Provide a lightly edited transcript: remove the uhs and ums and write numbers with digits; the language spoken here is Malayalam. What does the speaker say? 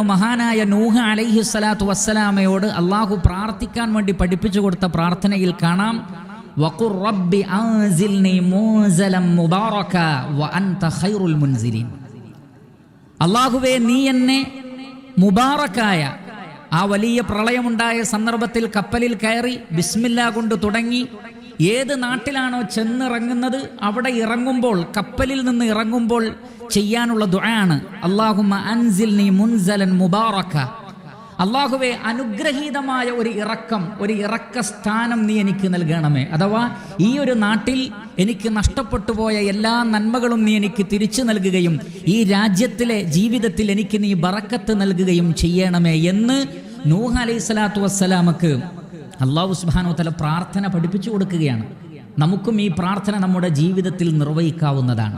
മഹാനായ നൂഹ് അലൈഹിസ്സലാത്തു വസ്സലാമയോട് അള്ളാഹു പ്രാർത്ഥിക്കാൻ വേണ്ടി പഠിപ്പിച്ചു കൊടുത്ത പ്രാർത്ഥനയിൽ കാണാം, വഖുർ റബ്ബി അൻസിൽനി മുൻസലൻ മുബാറക വഅൻത ഖൈറുൽ മുൻസിലിൻ. അള്ളാഹുവേ, നീ എന്നെ മുബാറക്കായ ആ വലിയ പ്രളയമുണ്ടായ സന്ദർഭത്തിൽ കപ്പലിൽ കയറി ബിസ്മില്ലാ കൊണ്ട് തുടങ്ങി ഏത് നാട്ടിലാണോ ചെന്നിറങ്ങുന്നത് അവിടെ ഇറങ്ങുമ്പോൾ, കപ്പലിൽ നിന്ന് ഇറങ്ങുമ്പോൾ ചെയ്യാനുള്ള ദുആണ് അല്ലാഹുമ്മ അൻസിൽനി മുൻസലൻ മുബാറക. അള്ളാഹുവേ, അനുഗ്രഹീതമായ ഒരു ഇറക്കം, ഒരു ഇറക്ക സ്ഥാനം നീ എനിക്ക് നൽകണമേ. അഥവാ ഈ ഒരു നാട്ടിൽ എനിക്ക് നഷ്ടപ്പെട്ടു പോയ എല്ലാ നന്മകളും നീ എനിക്ക് തിരിച്ചു നൽകുകയും ഈ രാജ്യത്തിലെ ജീവിതത്തിൽ എനിക്ക് നീ ബറക്കത്ത് നൽകുകയും ചെയ്യണമേ എന്ന് നൂഹ് അലൈഹിസ്സലാത്തു വസ്സലാമക്ക് അല്ലാഹു സുബ്ഹാനഹു വ തആല പ്രാർത്ഥന പഠിപ്പിച്ചു കൊടുക്കുകയാണ്. നമുക്കും ഈ പ്രാർത്ഥന നമ്മുടെ ജീവിതത്തിൽ നിർവഹിക്കാവുന്നതാണ്.